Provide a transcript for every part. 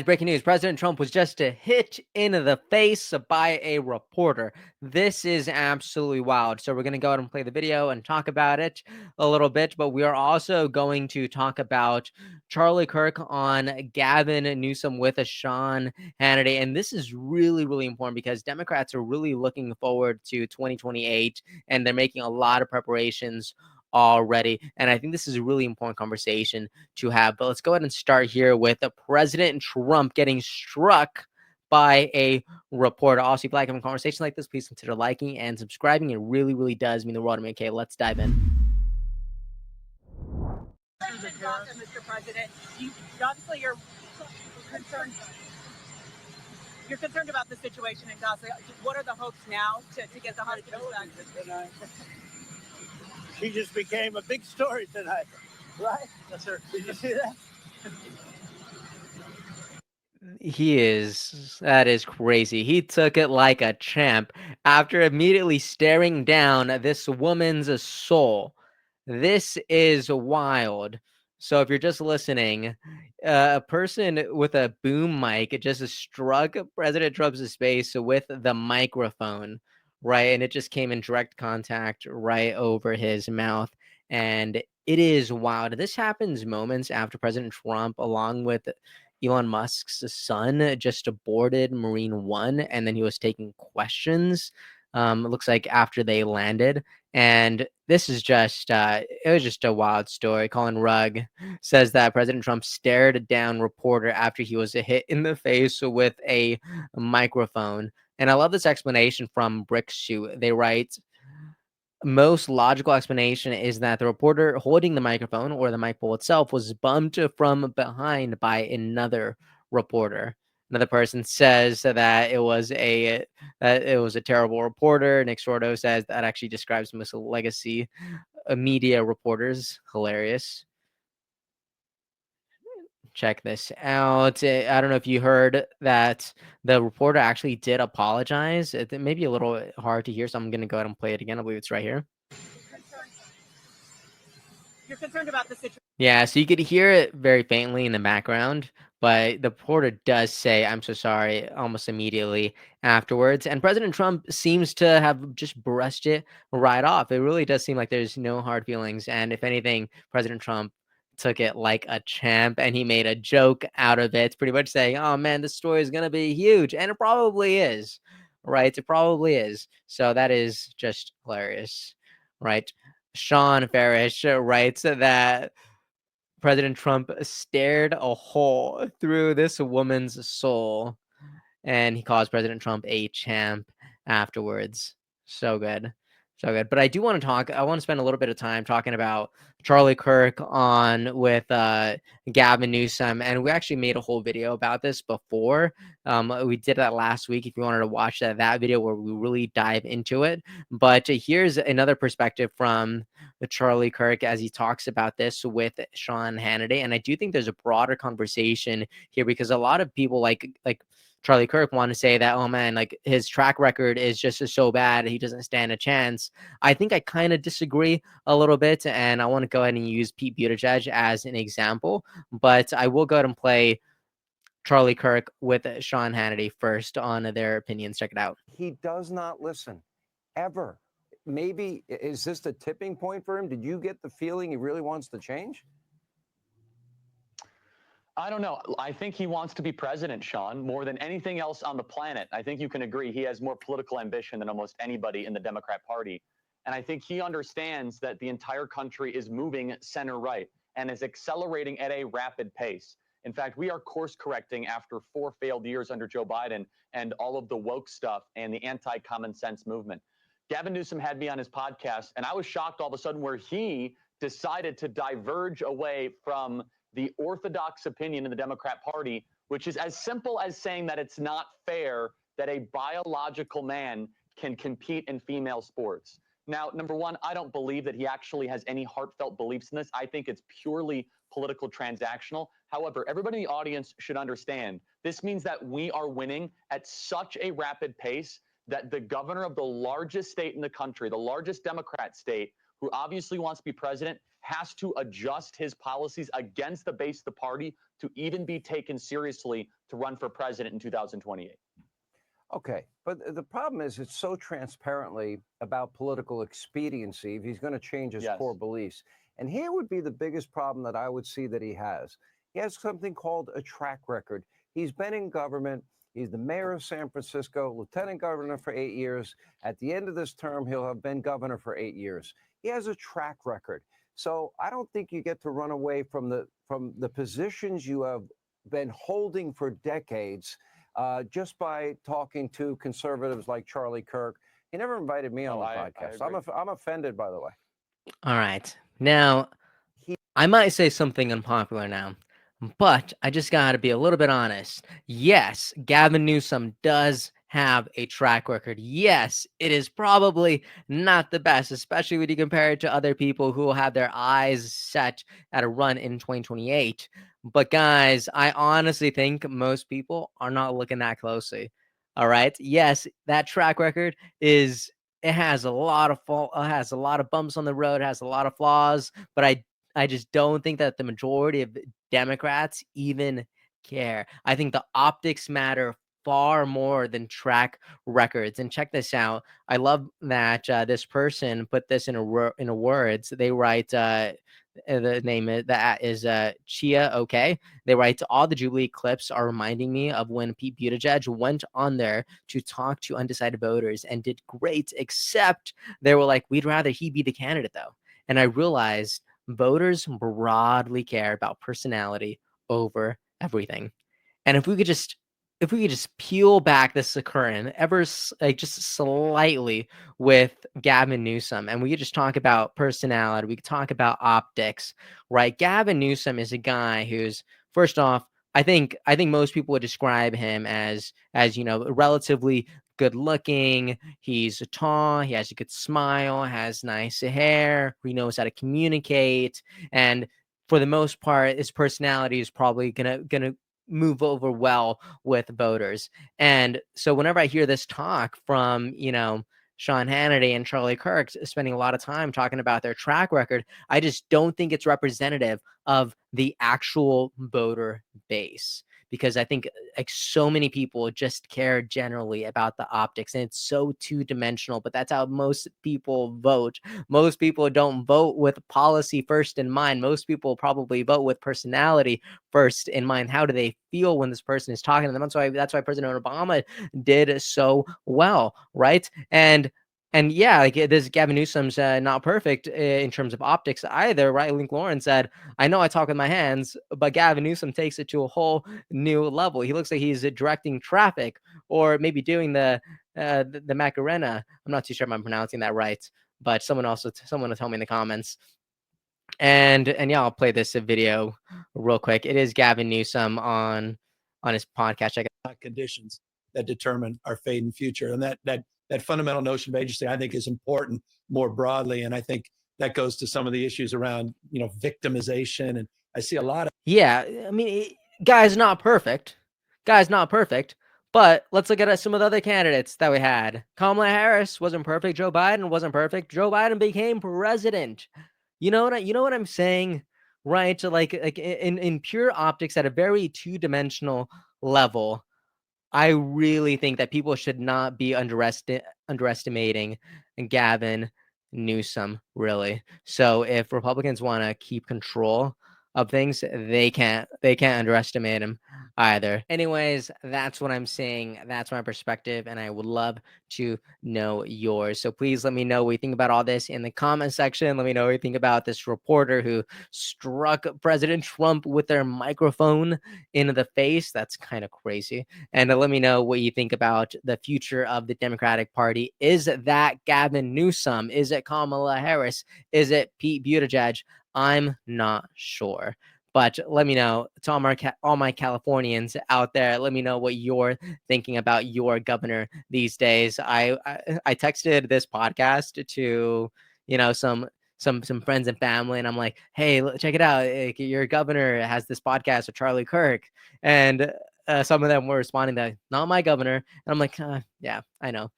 Breaking news. President Trump was just hit in the face by a reporter. This is absolutely wild. So we're going to go ahead and play the video and talk about it a little bit, but we are also going to talk about Charlie Kirk on Gavin Newsom with a Sean Hannity. And this is really, really important because Democrats are really looking forward to 2028 and they're making a lot of preparations already. And I think this is a really important conversation to have. But let's go ahead and start here with President Trump getting struck by a reporter. Also, if you like having conversations like this, please consider liking and subscribing. It really, really does mean the world to me. Okay, let's dive in. Mr. President, obviously you're concerned. You're concerned about the situation in Gaza. What are the hopes now to get the hostages back? She just became a big story tonight, right? Yes, sir. Did you see that? That is crazy. He took it like a champ after immediately staring down this woman's soul. This is wild. So if you're just listening, a person with a boom mic just struck President Trump's face with the microphone, right? And it just came in direct contact right over his mouth. And it is wild. This happens moments after President Trump, along with Elon Musk's son, just boarded Marine One, and then he was taking questions. It looks like after they landed, and this is just it was just a wild story. Colin Rugg says that President Trump stared down reporter after he was hit in the face with a microphone. And I love this explanation from Bricksuit. They write, most logical explanation is that the reporter holding the microphone or the mic pole itself was bumped from behind by another reporter. Another person says that it was a terrible reporter. Nick Sordo says that actually describes most legacy media reporters. Hilarious. Check this out. I don't know if you heard that the reporter actually did apologize. It may be a little hard to hear, so I'm going to go ahead and play it again. I believe it's right here. You're concerned about the situation. Yeah, so you could hear it very faintly in the background, but the reporter does say, "I'm so sorry," almost immediately afterwards. And President Trump seems to have just brushed it right off. It really does seem like there's no hard feelings. And if anything, President Trump took it like a champ and he made a joke out of it, pretty much saying, "Oh man, this story is going to be huge." And it probably is, right? It probably is. So that is just hilarious, right? Sean Farish writes that President Trump stared a hole through this woman's soul, and he calls President Trump a champ afterwards. So good. So good. But I do want to talk, I want to spend a little bit of time talking about Charlie Kirk on with Gavin Newsom. And we actually made a whole video about this before. We did that last week if you wanted to watch that video where we really dive into it. But here's another perspective from Charlie Kirk as he talks about this with Sean Hannity. And I do think there's a broader conversation here because a lot of people like Charlie Kirk want to say that, oh man, like his track record is just so bad, he doesn't stand a chance. I think I kind of disagree a little bit, and I want to go ahead and use Pete Buttigieg as an example, but I will go ahead and play Charlie Kirk with Sean Hannity first on their opinions. Check it out. He does not listen, ever. Maybe, is this the tipping point for him? Did you get the feeling he really wants to change? I don't know. I think he wants to be president, Sean, more than anything else on the planet. I think you can agree he has more political ambition than almost anybody in the Democrat Party. And I think he understands that the entire country is moving center right and is accelerating at a rapid pace. In fact, we are course correcting after 4 failed years under Joe Biden and all of the woke stuff and the anti-common sense movement. Gavin Newsom had me on his podcast, and I was shocked all of a sudden where he decided to diverge away from the orthodox opinion in the Democrat Party, which is as simple as saying that it's not fair that a biological man can compete in female sports. Now, number one, I don't believe that he actually has any heartfelt beliefs in this. I think it's purely political transactional. However, everybody in the audience should understand this means that we are winning at such a rapid pace that the governor of the largest state in the country, the largest Democrat state, who obviously wants to be president, has to adjust his policies against the base of the party to even be taken seriously to run for president in 2028. Okay, but the problem is it's so transparently about political expediency if he's going to change his Yes. core beliefs. And here would be the biggest problem that I would see that he has. He has something called a track record. He's been in government. He's the mayor of San Francisco, lieutenant governor for 8 years. At the end of this term, he'll have been governor for 8 years. He has a track record. So I don't think you get to run away from the positions you have been holding for decades just by talking to conservatives like Charlie Kirk. He never invited me on the podcast. I'm offended, by the way. All right. Now, I might say something unpopular now, but I just got to be a little bit honest. Yes, Gavin Newsom does have a track record. Yes, it is probably not the best, especially when you compare it to other people who will have their eyes set at a run in 2028. But guys, I honestly think most people are not looking that closely. All right. Yes, that track record is it has a lot of has a lot of bumps on the road, has a lot of flaws, but I just don't think that the majority of Democrats even care. I think the optics matter far more than track records. And check this out. I love that this person put this in a words. They write the name that is Chia. Okay, they write all the Jubilee clips are reminding me of when Pete Buttigieg went on there to talk to undecided voters and did great. Except they were like, we'd rather he be the candidate though. And I realized voters broadly care about personality over everything. And if we could just peel back this curtain ever like just slightly with Gavin Newsom, and we could just talk about personality, we could talk about optics, right? Gavin Newsom is a guy who's first off, I think most people would describe him as relatively good looking. He's tall, he has a good smile, has nice hair, he knows how to communicate, and for the most part, his personality is probably gonna move over well with voters. And so whenever I hear this talk from, Sean Hannity and Charlie Kirk spending a lot of time talking about their track record, I just don't think it's representative of the actual voter base. Because I think like so many people just care generally about the optics and it's so two-dimensional, but that's how most people vote. Most people don't vote with policy first in mind. Most people probably vote with personality first in mind. How do they feel when this person is talking to them? That's why President Obama did so well, right? And yeah, like this Gavin Newsom's not perfect in terms of optics either, right? Link Lauren said, "I know I talk with my hands, but Gavin Newsom takes it to a whole new level. He looks like he's directing traffic, or maybe doing the Macarena. I'm not too sure if I'm pronouncing that right, but someone will tell me in the comments." And yeah, I'll play this video real quick. It is Gavin Newsom on his podcast. Check it. Conditions that determine our fate and future, and that fundamental notion of agency, I think, is important more broadly. And I think that goes to some of the issues around victimization. And I see a lot of I mean, guy's not perfect. But let's look at some of the other candidates that we had. Kamala Harris wasn't perfect. Joe Biden wasn't perfect. Joe Biden became president. You know what I'm saying, right? So like in pure optics at a very two-dimensional level, I really think that people should not be underestimating Gavin Newsom, really. So if Republicans want to keep control of things, they can't underestimate him either. Anyways, that's what I'm saying. That's my perspective, and I would love to know yours. So please let me know what you think about all this in the comment section. Let me know what you think about this reporter who struck President Trump with their microphone in the face. That's kind of crazy. And let me know what you think about the future of the Democratic Party. Is that Gavin Newsom? Is it Kamala Harris? Is it Pete Buttigieg? I'm not sure. But let me know. To all my Californians out there, let me know what you're thinking about your governor these days. I texted this podcast to some friends and family, and I'm like, hey, check it out. Your governor has this podcast with Charlie Kirk, and some of them were responding that not my governor, and I'm like, yeah, I know.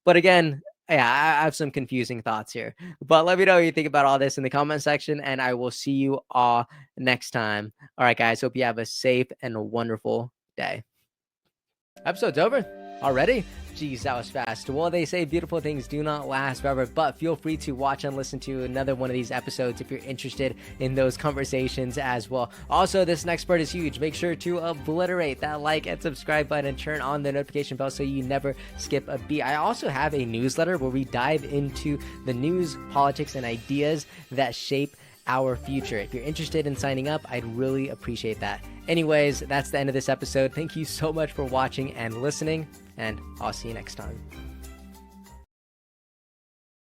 But again, Yeah, I have some confusing thoughts here. But let me know what you think about all this in the comment section, and I will see you all next time. All right, guys. Hope you have a safe and a wonderful day. Episode's over already. Geez, that was fast. Well, they say beautiful things do not last forever, but feel free to watch and listen to another one of these episodes if you're interested in those conversations as well. Also, this next part is huge. Make sure to obliterate that like and subscribe button and turn on the notification bell so you never skip a beat. I also have a newsletter where we dive into the news, politics, and ideas that shape our future. If you're interested in signing up, I'd really appreciate that. Anyways, that's the end of this episode. Thank you so much for watching and listening, and I'll see you next time.